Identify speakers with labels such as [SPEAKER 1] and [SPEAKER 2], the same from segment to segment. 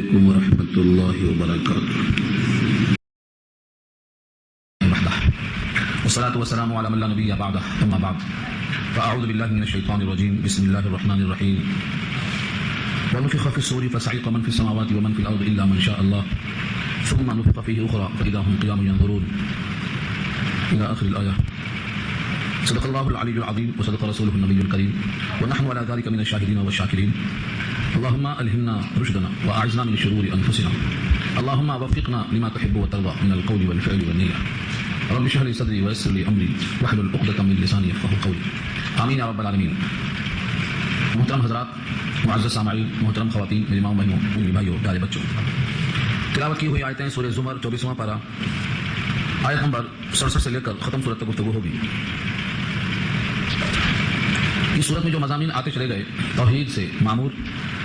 [SPEAKER 1] علیکم ورحمۃ اللہ وبرکاتہ.
[SPEAKER 2] والصلاة والسلام على من لا نبي بعده ثم بعد فأعوذ بالله من الشيطان الرجيم بسم الله الرحمن الرحيم. ونفخ في الصور فصعق من في السماوات ومن في الأرض إلا من شاء الله ثم نفخ فيه أخرى فإذا هم قيام ينظرون إلى آخر الآية. صدق الله العلي العظيم وصدق رسوله النبي الكريم ونحن على ذلك من الشاهدين والشاكرين. اللهم ألهمنا رشدنا وأعذنا من شرور أنفسنا. اللهم وفقنا لما تحب وترضى من القول والفعل والنية. رب اشرح لي صدري ويسر لي أمري واحلل عقدة من لساني يفقهوا قولي. آمین یا رب العالمین. محترم حضرات، معزز سامعین، محترم خواتین، میری ماں بہنوں، میری بھائیوں، پیارے بچوں، تلاوت کی ہوئی آیتیں سورہ زمر 24واں پارہ آیت نمبر 67 سے لے کر ختم صورت تک گفتگو ہوگی. اس صورت میں جو مضامین آتے چلے گئے، توحید سے معمور،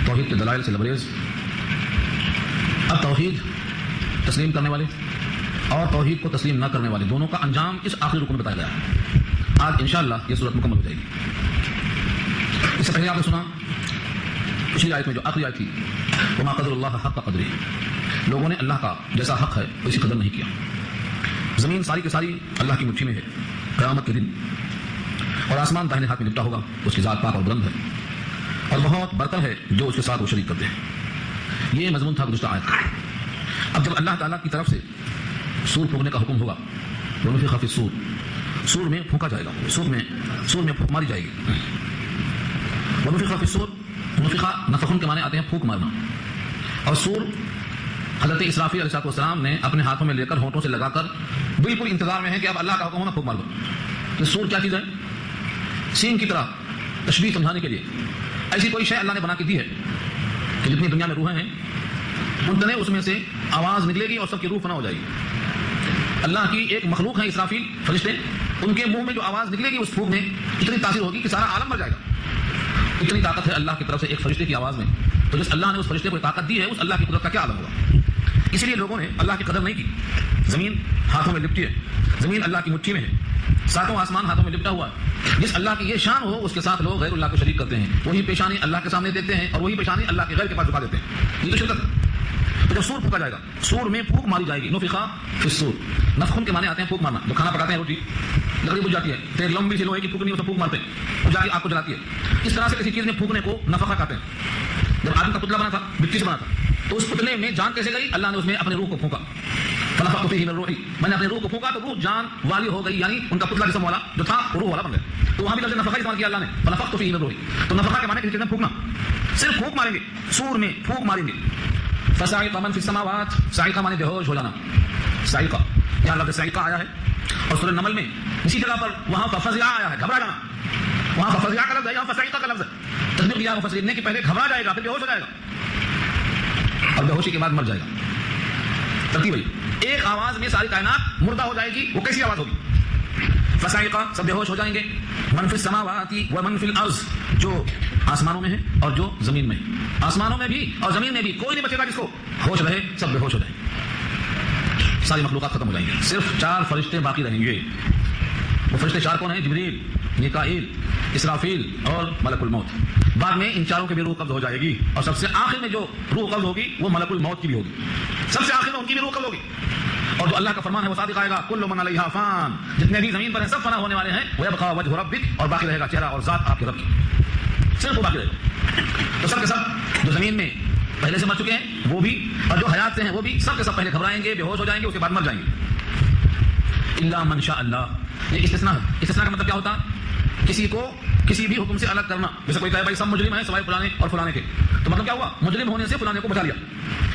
[SPEAKER 2] توحید کے دلائل سے لبریز، اب توحید تسلیم کرنے والے اور توحید کو تسلیم نہ کرنے والے دونوں کا انجام اس آخری رکن میں بتایا گیا ہے. آج انشاءاللہ یہ صورت مکمل ہو جائے گی. اس سے پہلے آپ نے سنا پچھلی آیت میں جو آخری آیت تھی، وما قدر اللہ حق قدرہ، لوگوں نے اللہ کا جیسا حق ہے ویسی قدر نہیں کیا. زمین ساری کی ساری اللہ کی مٹھی میں ہے قیامت کے دن، اور آسمان داہنے ہاتھ میں لپٹا ہوگا. اس کی ذات پاک اور بلند ہے اور بہت برتر ہے جو اس کے ساتھ وہ شریک کرتے ہیں. یہ مضمون تھا گزشتہ آیت کا. اب جب اللہ تعالیٰ کی طرف سے سور پھونکنے کا حکم ہوگا، ونفخ فی الصور، سور میں پھونکا جائے گا، سور میں پھونک ماری جائے گی. ونفخ فی الصور، نفخہ نفخن کے معنی آتے ہیں پھونک مارنا. اور سور حضرت اسرافیل علیہ السلام نے اپنے ہاتھوں میں لے کر ہونٹوں سے لگا کر بالکل انتظار میں ہے کہ اب اللہ کا حکم ہونا پھونک مار دو. تو سور کیا چیز ہے؟ سین کی طرح تشبیہ سمجھانے کے لیے ایسی کوئی شے اللہ نے بنا کے دی ہے کہ جتنی دنیا میں روحیں ہیں ان اس میں سے آواز نکلے گی اور سب کی روح فنا ہو جائے گی. اللہ کی ایک مخلوق ہے اسرافیل فرشتے، ان کے منہ میں جو آواز نکلے گی اس پھونک میں اتنی تاثیر ہوگی کہ سارا عالم مر جائے گا. اتنی طاقت ہے اللہ کی طرف سے ایک فرشتے کی آواز میں. تو جس اللہ نے اس فرشتے کو طاقت دی ہے اس اللہ کی قدرت کا کیا عالم ہوگا. اسی لیے لوگوں نے اللہ کی قدر نہیں کی. زمین ہاتھوں میں لپٹی ہے، زمین اللہ کی مٹھی میں ہے، ساتوں آسمان ہاتھوں میں لپٹا ہوا ہے. جس اللہ کی یہ شان ہو اس کے ساتھ لوگ غیر اللہ کو شریک کرتے ہیں. وہی پیشانی اللہ کے سامنے دیتے ہیں اور وہی پیشانی اللہ کے غیر کے پاس جھکا دیتے ہیں. یہ تو شرکت ہے. تو جب سور پھونکا جائے گا، سور میں پھونک ماری جائے گی. نفخ فی الصور، نفخن کے معنی آتے ہیں پھونک مارنا. جو کھانا پکاتے ہیں، روٹی لکڑی بجھ جاتی ہے، تو لمبی سی لوہے کی پھونکنی اس میں پھونک مارتے ہیں، وہ جا کے آگ کو جلاتی ہے. اس طرح سے کسی چیز میں پھونکنے کو نفخہ کہتے ہیں. جب آدم کا پتلا بنا تھا، مٹی سے بنا تھا، تو اس پتلے میں جان کیسے گئی؟ اللہ نے اس میں اپنے روح کو پھونکا. فنفخت فیہ من روحی، میں نے اپنے روح کو پھونکا تو روح جان والی ہو گئی، یعنی ان کا پتلا جسم والا جو تھا روح والا بن گیا. تو وہاں بھی لفظ نفخہ استعمال کیا اللہ نے، فنفخت فیہ من روحی. تو نفخہ کے معنی کسی چیز میں پھونکنا، صرف پھونک ماریں گے، سور میں پھونک ماریں گے. فصعق من فی السماوات، صاعقہ معنی بے ہوش ہو جانا. صاعقہ یہاں لفظ صاعقہ آیا ہے، اور سورہ نمل میں اسی جگہ پر وہاں ففزع آیا ہے، گھبرا جانا. وہاں ففزع کا لفظ ہے، یہاں فصعقہ کا لفظ ہے. تطبیق دیا مفسرین نے کہ پہلے گھبرا جائے گا، پھر بے ہوش ہو جائے گا، اور بے ہوشی کے بعد مر جائے گا. ترتیب ہے. ایک آواز میں ساری کائنات مردہ ہو جائے گی. وہ کیسی آواز ہوگی؟ فصعقہ، سب بے ہوش ہو جائیں گے. من فی السماوات و من فی الارض، جو آسمانوں میں ہے اور جو زمین میں ہے. آسمانوں میں بھی اور زمین میں بھی کوئی نہیں بچے گا جس کو ہوش رہے، سب بے ہوش ہو جائیں گے. ساری مخلوقات ختم ہو جائیں گے. صرف 4 فرشتے باقی رہیں گے. وہ فرشتے 4 کون ہیں؟ جبریل، میکائیل، اسرافیل اور ملک الموت. بعد میں ان چاروں کی بھی روح قبض ہو جائے گی، اور سب سے آخر میں جو روح قبض ہوگی وہ ملک الموت کی بھی ہوگی. سب سے آخر میں ان کی بھی روح قبض ہوگی. اور جو اللہ کا فرمان ہے وہ صادق آئے گا، کل من علیہا فان، جتنے بھی زمین پر ہیں سب فنا ہونے والے ہیں. ویبقى وجہ ربک، اور باقی رہے گا چہرہ اور ذات آپ کے رب کی، صرف وہ باقی رہے گا. تو سب کے سب جو زمین میں پہلے سے مر چکے ہیں وہ بھی، اور جو حیات سے ہیں وہ بھی، سب کے سب پہلے گھبرائیں گے، بے ہوش ہو جائیں گے، اس کے بعد مر جائیں گے. الا من شاء اللہ، یہ استثناء ہے. استثناء کا مطلب کیا ہوتا ہے؟ کسی کو کسی بھی حکم سے الگ کرنا. جیسے کوئی کہے بھائی سب مجرم ہیں سوائے فلانے اور فلانے کے، تو مطلب کیا ہوا؟ مجرم ہونے سے فلانے کو بچا لیا.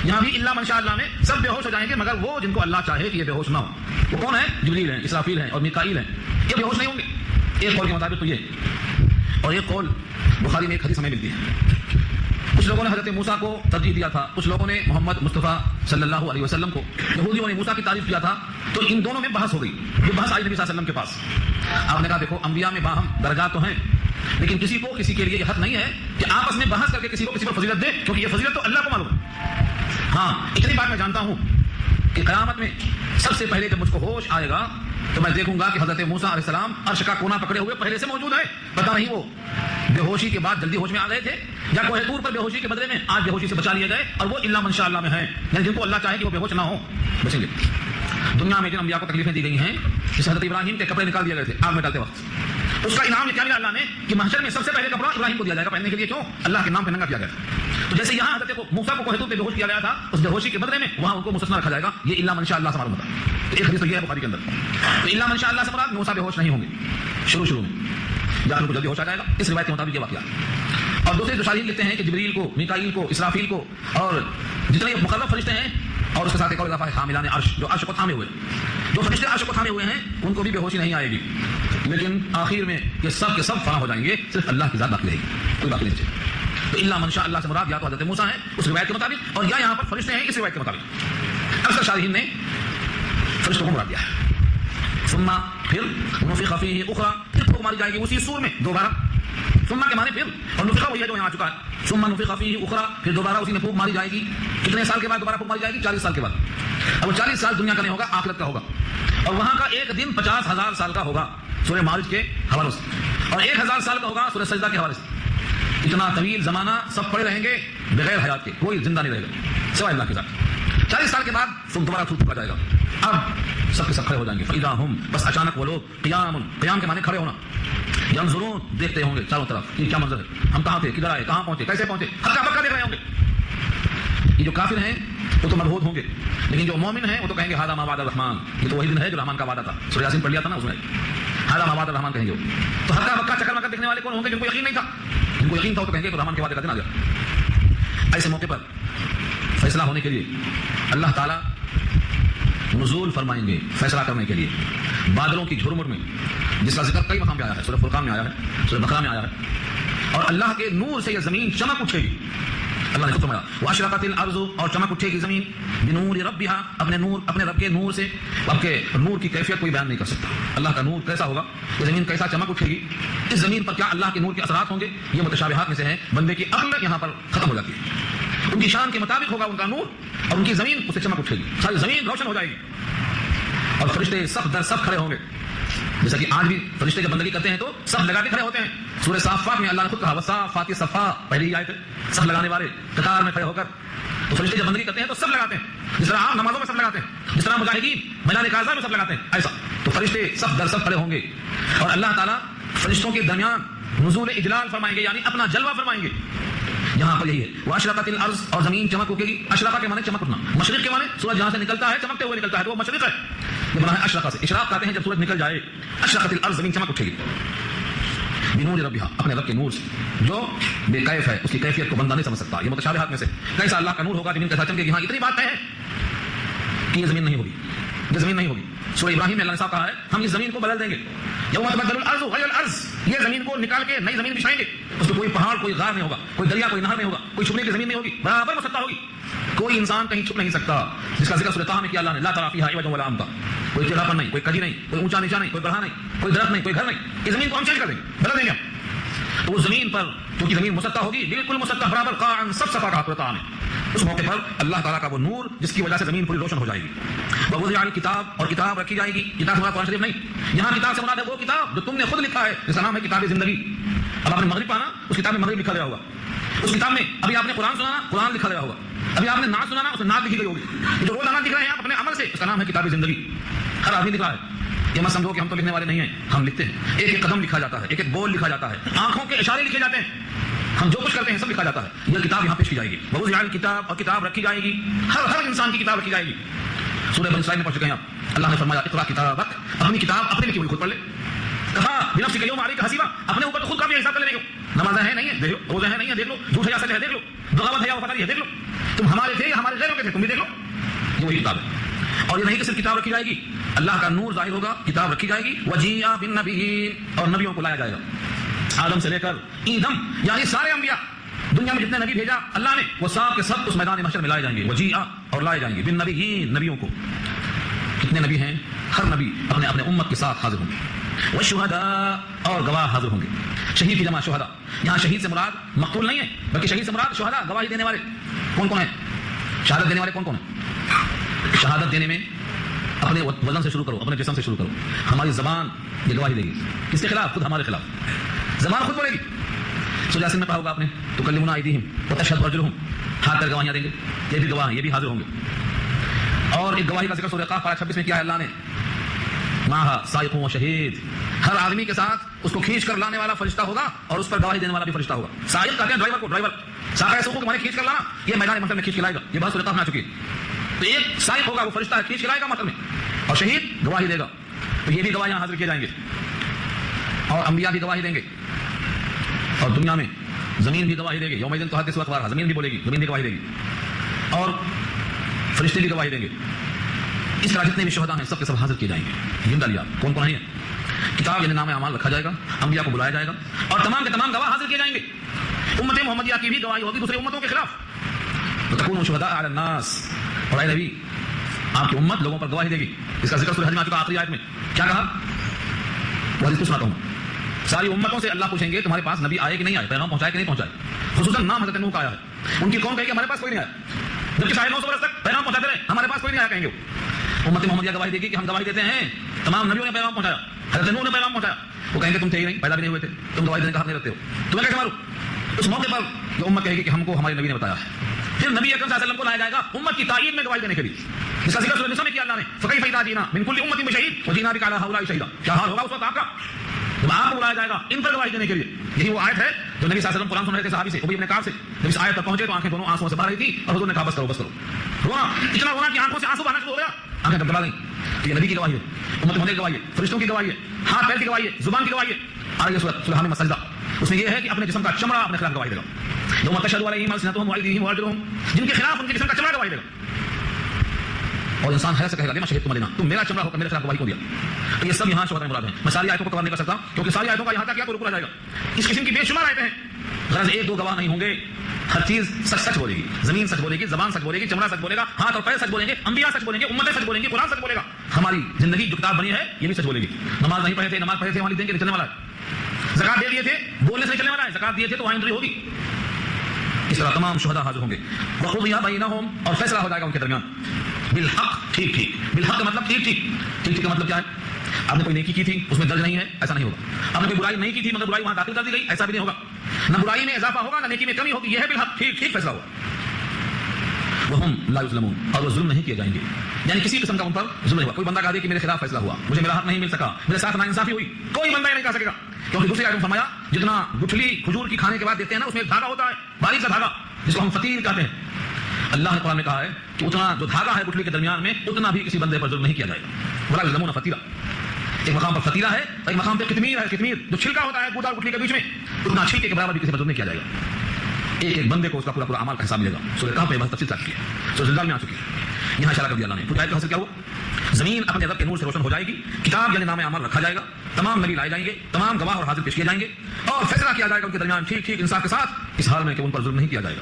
[SPEAKER 2] یہاں بھی الا من شاء اللہ میں سب بے ہوش ہو جائیں گے مگر وہ جن کو اللہ چاہے کہ یہ بے ہوش نہ ہو. وہ کون ہے؟ جبریل ہیں، اسرافیل ہیں اور میکائیل ہیں. یہ بے ہوش نہیں ہوں گے ایک قول کے مطابق تو یہ. اور ایک قول بخاری میں ایک حدیث ہمیں ملتی ہے. کچھ لوگوں نے حضرت موسیٰ کو ترجیح دیا تھا، کچھ لوگوں نے محمد مصطفیٰ صلی اللہ علیہ وسلم کو. یہودیوں نے موسیٰ کی تعریف کیا تھا تو ان دونوں میں بحث ہو گئی. یہ بحث آئی نبی صلی اللہ علیہ وسلم کے پاس. آپ نے کہا دیکھو انبیاء میں باہم درجات تو ہیں، لیکن کسی کو کسی کے لیے یہ حق نہیں ہے کہ آپس میں بحث کر کے کسی کو کسی پر فضیلت دے، کیونکہ یہ فضیلت تو اللہ کو معلوم ہے. ہاں اتنی بات میں جانتا ہوں کہ قیامت میں سب سے پہلے جب مجھ کو ہوش آئے گا تو میں دیکھوں گا کہ حضرت موسیٰ علیہ السلام عرش کا کونا پکڑے ہوئے پہلے سے موجود ہے. پتہ نہیں وہ بے ہوشی کے بعد جلدی ہوش میں آ گئے تھے یا کوہ طور پر بے ہوشی کے بدلے میں آج بے ہوشی سے بچا لیے گئے, اور وہ الا من شاء اللہ میں ہیں, یعنی جن کو اللہ چاہے کہ وہ بے ہوش نہ ہو بچیں گے. دنیا میں جن انبیاء کو تکلیفیں دی گئی ہیں, جس حضرت ابراہیم کے کپڑے نکال دیے گئے تھے آگ میں ڈالتے وقت, اس کا انعام کیا ملا اللہ نے کہ محشر میں سب سے پہلے کپڑا ابراہیم کو دیا جائے گا پہننے کے لیے. کیوں؟ اللہ کے نام پہ ننگا کیا گیا. تو جیسے یہاں حضرت موسیٰ کو کوہ طور پہ بے ہوش کیا گیا تھا, اس بے ہوشی کے بدلے میں وہاں ان کو مستثنی رکھا جائے گا. یہ الا من شاء اللہ سے معلوم ہوتا ہے. تو ایک حدیث تو یہ ہے بخاری کے اندر. تو الا من شاء اللہ سے مراد موسیٰ بے ہوش نہیں ہوں گے شروع میں, جب ان کو جلدی ہوش آ جائے گا. اس روایت کے مطابق یہ واقعہ. اور دوسرے جو شاہدین لکھتے ہیں کہ جبریل کو, میکائیل کو, اسرافیل کو اور جتنے مقرب فرشتے ہیں, اور اس کے ساتھ ایک اور اضافہ ہے حاملان عرش, جو عرش کو تھامے ہوئے, جو فرشتے عرش کو تھامے ہوئے ہیں ان کو بھی بے ہوشی نہیں آئے گی, لیکن آخر میں یہ سب کے سب فنا ہو جائیں گے, صرف اللہ کی ذات باقی رہے گی, کوئی باقی نہیں بچے. تو الا من شاء اللہ سے مراد یا تو حضرت موسیٰ ہے اس روایت کے مطابق, اور یا یہاں پر فرشتے ہیں اس روایت کے مطابق. اکثر شارحین نے فرشتوں کو مراد دیا ہے. ثم پھر نفخ فیہ اخرى, پھر پھونک ماری جائے گی اسی سور میں دوبارہ. ثم کے معنی پھر, اور نفخ وہی ہے جو یہاں آ چکا ہے. ثم نفخ فیہ اخرى, پھر دوبارہ اسی میں پھونک ماری جائے گی. کتنے سال کے بعد دوبارہ پھونک ماری جائے گی؟ 40 سال کے بعد. اب 40 سال دنیا کا نہیں ہوگا, آخرت کا ہوگا, اور وہاں کا ایک دن 50,000 سال کا ہوگا سورہ معارج کے حوالے سے, اور 1000 سال کا ہوگا سورہ سجدہ کے حوالے سے. اتنا طویل زمانہ سب پڑے رہیں گے بغیر حیات کے, کوئی زندہ نہیں رہے گا سوائے اللہ کے ذات. 40 سال کے بعد دوبارہ پھونکا جائے گا. اب سب کے سب کھڑے ہو جائیں گے. فَإِذَا هُمْ, بس اچانک وہ لوگ قیام, قیام کے معنی کھڑے ہونا, ينظرون, دیکھتے ہوں گے چاروں طرف یہ کیا منظر ہے, ہم کہاں تھے, کدھر آئے, کہاں پہنچے, کیسے پہنچے, ہکا بکا دیکھ رہے ہوں گے. یہ جو کافر ہیں وہ تو مبہوت ہوں گے, لیکن جو مومن ہیں وہ تو کہیں گے ھذا ما وعد الرحمن, یہ تو وہی دن ہے جو رحمان کا وعدہ تھا. سورہ یاسین پڑھ لیا تھا نا اس میں, ھذا ما وعد الرحمن کہیں گے. تو ہکا بکا چکر مکر دیکھنے والے کون ہوں گے؟ جن کو یقین نہیں تھا. جن کو یقین تھا وہ تو کہیں گے کہ رحمان کے وعدے کا دن آ گیا. ایسے موقع پر فیصلہ ہونے کے لیے اللہ تعالیٰ نزول فرمائیں گے فیصلہ کرنے کے لیے بادلوں کی جھرمٹ میں, جس کا ذکر کئی مقام پہ آیا ہے. سورہ فرقان میں آیا ہے, سورہ بقرہ میں آیا ہے. اور اللہ کے نور سے یہ زمین چمک اٹھے گی. اللہ نے خود فرمایا واشرقت الارض, اور چمک اٹھے گی زمین بنور ربها, اپنے نور, اپنے رب کے نور سے. اب کے نور کی کیفیت کوئی بیان نہیں کر سکتا. اللہ کا نور کیسا ہوگا, یہ زمین کیسا چمک اٹھے گی, اس زمین پر کیا اللہ کے نور کے اثرات ہوں گے, یہ متشابہات میں سے ہیں. بندے کی عقل یہاں پر ختم ہو جاتی ہے. ان کی شان کے مطابق ہوگا ان کا نور, اور ان کی زمین اس سے چمک اٹھے گی, ساری زمین روشن ہو جائے گی. اور فرشتے سب در سب کھڑے ہوں گے, جیسا کہ آج بھی فرشتے جب بندگی کرتے ہیں تو سب لگا کے کھڑے ہوتے ہیں. سورہ صافات میں اللہ نے خود کہا وصافات صفا, پہلی آیت ہے, سب لگانے والے قطار میں کھڑے ہو کر. تو فرشتے جب بندگی کرتے ہیں تو سب لگاتے ہیں, جس طرح عام نمازوں میں سب لگاتے ہیں, جس طرح مجاہدین میدان کاذا میں سب لگاتے ہیں, ایسا. تو فرشتے سب در سب کھڑے ہوں گے, اور اللہ تعالیٰ فرشتوں کے درمیان نزول اجلال فرمائیں گے, یعنی اپنا جلوہ فرمائیں گے. یہاں پر یہی ہے واشرقت الارض, اور زمین چمک اٹھے گی. اشرقہ کے معنی چمک اٹھنا, مشرق کے معنی سورج جہاں سے نکلتا ہے چمکتے ہوئے نکلتا ہے تو وہ مشرق ہے. یہ بنا ہے اشرقہ سے, اشراق کہتے ہیں جب سورج نکل جائے. اشرقت الارض, زمین چمک اٹھے گی بنور ربها, اپنے رب کے نور سے, جو بے کیف ہے, اس کی کیفیت کو بندہ نہیں سمجھ سکتا. یہ متشابہات میں سے کیسا اللہ کا نور ہوگا, زمین کیسا چمکے گی. ہاں اتنی بات ہے کہ یہ زمین نہیں ہوگی, یہ زمین نہیں ہوگی. سورہ ابراہیم میں اللہ نے صاحب کہا ہے ہم اس زمین کو بدل دیں گے. یوم تبدل الارض غیر الارض, یہ زمین کو نکال کے نئی زمین بچھائیں گے. اس میں کوئی پہاڑ, کوئی غار نہیں ہوگا, کوئی دریا, کوئی نہر نہیں ہوگا, کوئی چھپنے کی زمین نہیں ہوگی, برابر مسطح ہوگی. کوئی انسان کہیں چھپ نہیں سکتا, جس کا ذکر سورہ طہ میں کیا اللہ نے, لا تری فیہا عوجا ولا امتا, کوئی ٹیڑھا پن نہیں, کوئی کجی نہیں, کوئی اونچا نیچا نہیں, کوئی بڑھا نہیں, کوئی درخت نہیں, کوئی گھر نہیں. یہ زمین کو ہم چینج کر دیں گے, بدل دیں گے. تو اس زمین پر کیونکہ زمین مسطح ہوگی, بالکل مسطح برابر, قاعا سب صفا کا قرآن ہے. اس موقع پر اللہ تعالیٰ کا وہ نور جس کی وجہ سے زمین پوری روشن ہو جائے گی. ووضع الکتاب, اور کتاب رکھی جائے گی. کتاب سے مراد قرآن شریف نہیں, یہاں کتاب سے مراد ہے وہ کتاب جو تم نے خود لکھا ہے, جس کا نام ہے کتاب زندگی. اب آپ نے مغرب پانا, اس کتاب میں مغرب لکھا گیا ہوگا. اس کتاب میں ابھی آپ نے قرآن سنانا, قرآن لکھا گیا ہوگا. ابھی آپ نے نعت سنانا, اس میں نعت لکھی گئی ہوگی. جو روزانہ لکھ رہے ہیں آپ اپنے عمل سے, اس کا نام ہے کتاب زندگی. ہر آدمی لکھ رہا ہے. یہ مت سمجھو کہ ہم تو لکھنے والے نہیں ہیں, ہم لکھتے ہیں. ایک ایک قدم لکھا جاتا ہے, ایک ایک بول لکھا جاتا ہے, آنکھوں کے اشارے لکھے جاتے ہیں, ہم جو کچھ کرتے ہیں سب لکھا جاتا ہے. یہ کتاب یہاں پیش کی جائے گی. ووضع الکتاب, اور کتاب رکھی جائے گی, ہر انسان کی کتاب رکھی جائے گی. سورہ بنی اسرائیل میں پڑھ چکے ہیں آپ. اللہ نے فرمایا اقرا کتابک, اپنی کتاب اپنے لکھی ہوئی خود پڑھ لے. کہا بنفسک اليوم علیک حسیبا, اپنے اوپر تو خود کا بھی حساب کر لینے کو. نمازیں ہیں نہیں ہے, دیکھ لو. روزے ہیں نہیں ہے, دیکھ لو. جھوٹ ہے یا سچ ہے, دیکھ لو. بغاوت ہے یا وفاداری ہے, دیکھ لو. تم ہمارے تھے یا ہمارے غیروں کے تھے, تم بھی دیکھ لو. یہ وہی کتاب ہے. اور یہ نہیں کہ صرف کتاب رکھی جائے گی, اللہ کا نور ظاہر ہوگا, کتاب رکھی جائے گی. وجیء بالنبیین, اور نبیوں کو لایا جائے گا. آدم سے لے کر ایدم, یعنی سارے انبیاء, دنیا میں جتنے نبی بھیجا اللہ نے, وہ سب کے سب اس میدان محشر میں لائے جائیں گے. وجیء, اور لائے جائیں گے. بالنبیین, نبیوں کو. کتنے نبی ہیں؟ ہر نبی اپنے اپنے امت کے ساتھ حاضر ہوں گے. والشہداء, اور گواہ حاضر ہوں گے. شہید کی جمع شہداء. یہاں شہید سے مراد مقتول نہیں ہے, بلکہ شہید سے مراد شہداء, گواہی دینے والے. کون کون ہیں؟ شہادت دینے والے کون کون ہیں؟ شہادت دینے میں اپنے وزن سے شروع کرو، اپنے جسم سے شروع کرو. ہماری زبان یہ گواہی دے گی. کس کے خلاف؟ خود ہمارے خلاف. زبان خود بولے گی. سورہ یاسین میں پڑھا ہوگا آپ نے، تکلمنا ایدیہم وتشہد ارجلہم، ہاتھ پیر گواہیاں دیں گے. یہ بھی گواہ ہیں، یہ بھی حاضر ہوں گے. اور ایک گواہی کا ذکر سورہ قاف 26 میں کیا ہے اللہ نے؟ ماہا سائق و شہید. ہر آدمی کے ساتھ اس کو کھینچ کر لانے والا فرشتہ ہوگا اور اس پر گواہی دینے والا بھی فرشتہ ہوگا. سائق کہتے ہیں ڈرائیور کو. ڈرائیور ساقہ ایسے کو کھینچ کر لانا، یہ میدان محشر میں کھینچ کے لائے گا. یہ بات سورہ قاف میں آ چکی ہے. تو ایک سائق ہوگا، وہ فرشتہ کھینچ کے لائے گا محشر میں، اور شہید گواہی دے گا. تو یہ بھی گواہیاں حاضر کیے جائیں گے. اور انبیاء بھی گواہی دیں گے. اور دنیا میں زمین بھی گواہی دے گی. یوم الدین تو حدیث اخبار، زمین بھی بولے گی، زمین بھی گواہی دے گی. اور فرشتے بھی گواہی دیں گے. اس طرح جتنے بھی شہداء ہیں سب کے سب حاضر کیے جائیں گے. زندہ لیا کون کون ہے؟ کتاب یعنی نام اعمال رکھا جائے گا، انبیاء کو بلایا جائے گا، اور تمام کے تمام گواہ حاضر کیے جائیں گے. امت محمدیہ کی بھی گواہی ہوگی دوسری امتوں کے خلاف. وتكونوا شهداء على الناس. اور اے نبی آپ کی امت لوگوں پر گواہی دے گی. اس کا ذکر سورہ حج میں آ چکا آخری آیت میں. کیا کہا؟ وہ حدیث سناتا ہوں. ساری امتوں سے اللہ پوچھیں گے تمہارے پاس نبی آئے کہ نہیں آئے، پیغام پہنچائے کہ نہیں پہنچائے. خصوصاً نام حضرت نوح کا آیا ہے. ان کی قوم کہے کہ ہمارے پاس کوئی نہیں آیا، جبکہ 950 برس تک پیغام پہنچاتے رہے، ہمارے پاس کوئی نہیں آیا کہیں گے. امت محمدیہ گواہی دے گی کہ ہم گواہی دیتے ہیں تمام نبیوں نے پیغام پہنچایا، حضرت نوح نے پیغام پہنچایا. وہ کہیں گے تم تھے ہی نہیں، پیدا بھی نہیں ہوئے تھے، تم گواہی دینے کا حق نہیں رکھتے ہو، تمہیں کیسے ماروں؟ اس موقع پر یہ امت کہے گی کہ ہم کو ہمارے نبی نے بتایا ہے. پھر نبی اکرم صلی اللہ علیہ وسلم کو لایا جائے گا امت کی تائید میں گواہی دینے کے لیے. اس کا ذکر سورہ نساء میں کیا اللہ نے، فَكَيْفَ إِذَا جِئْنَا مِنْ كُلِّ أُمَّةٍ بِشَهِيدٍ وَجِئْنَا بِكَ عَلَىٰ هَٰؤُلَاءِ شَهِيدًا. کیا حال ہوگا اس وقت آپ کا جب آپ کو بلایا جائے گا ان پر گواہی دینے کے لیے. یہی وہ آیت ہے جو نبی صلی اللہ علیہ وسلم قرآن سن رہے تھے صحابی سے، ابی بن کعب سے. جب اس آیت پر پہنچے تو آنکھیں دونوں آنسوؤں سے بھر رہی تھی اور حضور نے کہا بس کرو بس کرو. رونا اتنا رونا کہ آنکھوں سے آنسو بہنا شروع ہو گیا، آنکھیں دبدبا گئیں. یہ نبی کی گواہی ہے، امت محمد کی گواہی ہے، فرشتوں کی گواہی ہے، ہاتھ پیر کی گواہی ہے، زبان کی گواہی ہے. اور یہ سورہ حامیم السجدہ، اس میں یہ ہے کہ اپنے جسم کا چمڑا اپنے خلاف گواہی دے گا. یوم تشہد علیہم السنتہم وایدیہم وارجلہم، جن کے خلاف ان کے جسم کا چمڑا گواہی دے گا. اور انسان حیرت سے کہے گا لما شہدتم علینا، تم میرا چمڑا ہو کر میرے خلاف گواہی کیوں دیا؟ تو یہ سب یہاں شہداء مراد ہیں. میں ساری آیتوں کو کور نہیں کر سکتا کیونکہ ساری آیتوں کا یہاں تک کیا تو رکا جائے گا. اس قسم کی بے شمار آیتیں ہیں. غرض ایک دو گواہ نہیں ہوں گے، ہر چیز سچ سچ بولے گی. زمین سچ بولے گی، زبان سچ بولے گی، چمڑا سچ بولے گا، ہاتھ اور پیر سچ بولیں گے، انبیاء سچ بولیں گے، امتیں سچ بولیں گی، قرآن سچ بولے گا. ہماری زندگی جو کتاب بنی ہے یہ بھی سچ بولے گی. نماز نہیں پڑھے تھے، نماز پڑھے تھے، وہاں دیں گے چلنے والا ہے. زکات دے دیے تھے، بولنے سے نہیں چلنے والا ہے. زکات دیے تھے تو وہاں انٹری ہوگی. اس طرح تمام شہداء حاضر ہوں گے. وقضی بینہم، اور فیصلہ ہو جائے گا ان کے درمیان بالحق، ٹھیک ٹھیک. بالحق کا مطلب ٹھیک ٹھیک. ٹھیک ٹھیک کا مطلب کیا ہے؟ آپ نے کوئی نیکی کی تھی اس میں درج نہیں ہے، ایسا نہیں ہوگا. آپ نے کوئی برائی نہیں کی تھی مگر برائی وہاں داخل کر دی گئی، ایسا بھی نہیں ہوگا. نہ برائی میں اضافہ ہوگا نہ نیکی میں کمی ہوگی. یہ ہے بالحق، ٹھیک ٹھیک فیصلہ ہوگا. وہم لا یظلمون، اور وہ ظلم نہیں کیے جائیں گے. یعنی کسی قسم کا ان پر ظلم نہیں ہوا. کوئی بندہ کہا دے کہ میرے خلاف فیصلہ ہوا، مجھے میرا حق نہیں مل سکا، میرے ساتھ ناانصافی ہوئی، کوئی بندہ یہ نہیں کہہ سکے گا. کیونکہ دوسری آیت میں فرمایا جتنا گٹھلی کھجور کی کھانے کے بعد دیتے ہیں نا اس میں ایک دھاگا ہوتا ہے، باریک سا دھاگا جس کو ہم فتیل کہتے ہیں. اللہ نے قرآن میں کہا ہے کہ اتنا جو دھاگا ہے گٹھلی کے درمیان میں اتنا بھی کسی بندے پر ظلم نہیں کیا جائے گا. ولا یظلمون فتیلا، ایک مقام پر فتیلہ ہے اور ایک مقام پہ قطمیر ہے. قطمیر جو چھلکا ہوتا ہے گودا اور گٹھلی کے بیچ میں، اتنا چھلکے کے برابر بھی کسی پر ظلم نہیں کیا جائے گا. ایک ایک بندے کو اس کا پورا پورا اعمال کا حساب ملے گا. سورہ کہف میں بہت تفصیل سے آ چکی ہے، سورہ زلزال میں آ چکی ہے. یہاں اشارہ کر دیا اللہ نے. پھر آیت کا حاصل کیا ہوا؟ زمین اپنے رب کے نور سے روشن ہو جائے گی، کتاب یعنی نام اعمال رکھا جائے گا، تمام نبی لائے جائیں گے، تمام گواہ اور حاضر پیش کیے جائیں گے، اور فیصلہ کیا جائے گا ان کے درمیان ٹھیک ٹھیک انصاف کے ساتھ، اس حال میں کہ ان پر ظلم نہیں کیا جائے گا.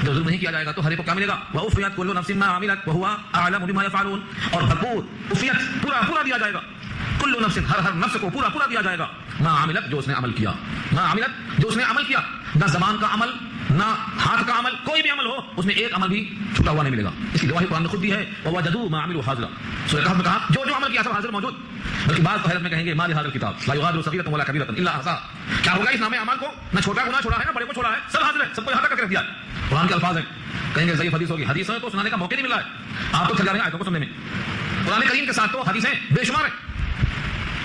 [SPEAKER 2] جو ظلم نہیں کیا جائے گا تو ہر ایک کو کیا ملے گا؟ وَأُوفِيَتْ كُلُّ نَفْسٍ مَا عَمِلَتْ وَهُوَ أَعْلَمُ بِمَا يَفْعَلُونَ. اور بھرپور عفیت پورا پورا دیا جائے گا. کل نفس، ہر نفس کو پورا پورا دیا جائے گا. ما عملت، جو اس نے عمل کیا، ما عملت، جو اس نے عمل کیا. نہ زبان کا عمل نہ ہاتھ کا عمل، کوئی بھی عمل ہو اس میں ایک عمل بھی چھوٹا ہوا نہیں ملے گا. اس کی گواہی قرآن نے خود دی ہے، وَوَجَدُوا مَا عَمِلُوا حَاضِرًا. سورہ کہف میں کہا جو جو عمل کیا سب حاضر موجود. بلکہ بعض حیرت میں کہیں گے ما لِهَٰذَا الْكِتَابِ لَا يُغَادِرُ صَغِيرَةً وَلَا كَبِيرَةً إِلَّا أَحْصَاهَا. کیا ہوگا اس نام اعمال کو؟ نہ چھوٹا گناہ چھوڑا ہے نہ بڑے کو چھوڑا ہے، سب حاضر ہے، سب کو یہاں تک کر دیا. قرآن کے الفاظ ہیں. کہیں گے ضعیف حدیث ہوگی، حدیث ہے تو سنانے کا موقع نہیں مل رہا ہے. آپ تو تھک جا رہے ہیں آیتوں کو سننے میں. قرآن کریم کے ساتھ تو حدیثیں بے شمار ہیں.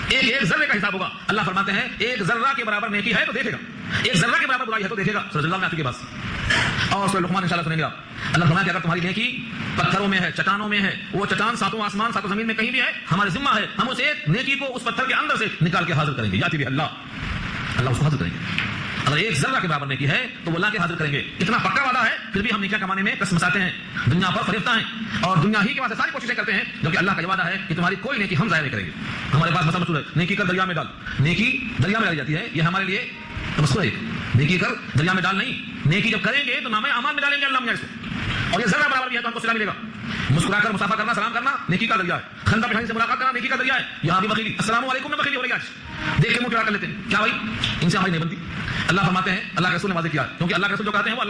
[SPEAKER 2] ایک ایک ذرے کا حساب ہوگا. اللہ فرماتے ہیں ایک ذرہ کے برابر نیکی ہے تو دیکھے گا، ایک ذرہ کے برابر برائی ہے تو دیکھے گا. سورہ زلزال میں آ چکی بس. اور سورہ لقمان انشاءاللہ سنیں گے آپ. اللہ فرمایا کہ اگر تمہاری نیکی پتھروں میں ہے، چٹانوں میں ہے، وہ چٹان ساتوں آسمان ساتوں زمین میں کہیں بھی ہے، ہمارے ذمہ ہے ہم اس ایک نیکی کو اس پتھر کے اندر سے نکال کے حاضر کریں گے. یاتی بھی اللہ اس کو حاضر کریں گے. اگر ایک ذرہ کے برابر نیکی ہے تو وہ لا کے حاضر کریں گے. اتنا پکا وعدہ ہے. پھر بھی ہم نیکیاں کمانے میں کس مساتے ہیں، دنیا پر فریفتہ ہیں اور دنیا ہی کے واسطے ساری کوششیں کرتے ہیں، جبکہ اللہ کا یہ وعدہ ہے کہ تمہاری کوئی نیکی ہم ضائع نہیں کریں گے. ہمارے پاس مسئلہ مشہور ہے، نیکی کر دریا میں ڈال. نیکی دریا میں ڈالی جاتی ہے، یہ ہمارے لیے تمسخر ہے. نیکی کر دریا میں ڈال نہیں، نیکی جب کریں گے تو نامہ اعمال میں ڈالیں گے اللہ اس کو. اور یہ ذرہ برابر بھی ہے تو ہم کو صلہ ملے گا. مسکرا کر مسافہ کرنا، سلام کرنا نیکی کا ذریعہ ہے. خندہ بٹھانے سے ملاقات کرنا نیکی کا ذریعہ ہے. یہاں بھی بخیلی، السلام علیکم میں بخیلی ہو رہی ہے آج. دیکھ کے منہ ٹیڑھا کر لیتے ہیں. کیا بھائی ان سے ہماری نہیں بنتی. اللہ فرماتے ہیں، اللہ کے رسول نے واضح کیا ہے، کیونکہ اللہ کے رسول جو کہتے ہیں وہ